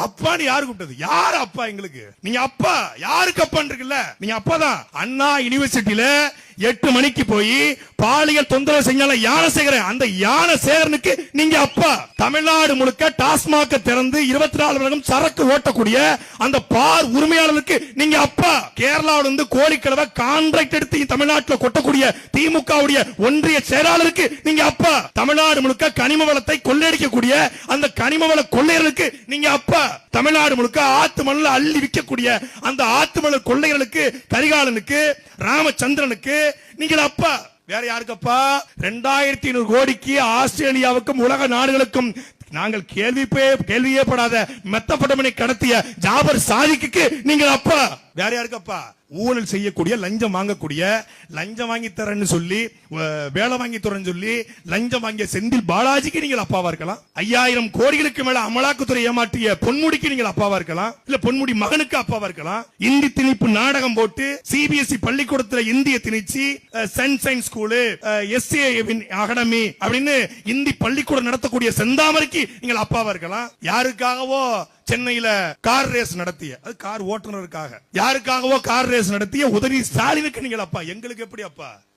அப்பான்னு யாரு கூப்பிட்டது? யாரு அப்பா எங்களுக்கு? நீங்க அப்பா யாருக்கு அப்பான்னு இருக்குல்ல, நீங்க அப்பாதான். அண்ணா யுனிவர்சிட்டியில 8 மணிக்கு போய் பாலியல் தொந்தரவு செஞ்சால யானசேகரன், அந்த யானசேகரனுக்கு நீங்க அப்பா. தமிழ்நாடு முழுக்க டாஸ்மாக திறந்து 24 மணி நேரம் சரக்கு ஓட்டக்கூடிய அந்த பார் உரிமையாளருக்கு நீங்க அப்பா. கேரளாவில இருந்து கோழிக்கடவை கான்ட்ராக்ட் எடுத்து தமிழ்நாட்டில் கொட்டக்கூடிய திமுகவுடைய ஒன்றிய செயலாளருக்கு நீங்க அப்பா. தமிழ்நாடு முழுக்க கனிம வளத்தை கொள்ளையடிக்கக்கூடிய அந்த கனிம வள கொள்ளையர்களுக்கு நீங்க அப்பா. தமிழ்நாடு முழுக்க ஆத்து மணல் அள்ளி விற்கக்கூடிய அந்த ஆத்து மணல் கொள்ளையர்களுக்கு, கரிகாலனுக்கு, ராமச்சந்திரனுக்கு நீங்கள் அப்பா. வேற யாருக்கு அப்பா? 2500 கோடிக்கு ஆஸ்திரேலியாவுக்கும் உலக நாடுகளுக்கும் நாங்கள் கேள்வியே படாத மெத்தப்பட்டமனை கடத்திய ஜாபர் சாதிக்கு நீங்கள் அப்பா. வேற யாருக்கு அப்பா? ஊழல் செய்யக்கூடிய, லஞ்சம் வாங்கக்கூடிய, லஞ்சம் வாங்கி தரேன்னு சொல்லி வேலை வாங்கி தரேன்னு சொல்லி லஞ்சம் வாங்கிய செந்தில் பாலாஜிக்கு நீங்கள் அப்பாவா இருக்கலாம். 5000 கோடிகளுக்கு மேல அமலாக்கத்துறை ஏமாற்றிய பொன்முடிக்கு நீங்கள் அப்பாவா இருக்கலாம். இல்ல பொன்முடி மகனுக்கு அப்பாவா இருக்கலாம். இந்தி திணிப்பு நாடகம் போட்டு சிபிஎஸ்இ பள்ளிக்கூடத்துல இந்திய திணிச்சு சன்சைன் ஸ்கூலு, எஸ்ஏ அகாடமி அப்படின்னு இந்தி பள்ளிக்கூடம் நடத்தக்கூடிய செந்தாமரைக்கு நீங்கள் அப்பாவா இருக்கலாம். யாருக்காகவோ சென்னையில கார் ரேஸ் நடத்திய, அது கார் ஓட்டுநருக்காக, யாருக்காகவோ கார் ரேஸ் நடத்திய உதவி ஸ்டாலினுக்கு நீங்கள் அப்பா. எங்களுக்கு எப்படி அப்பா?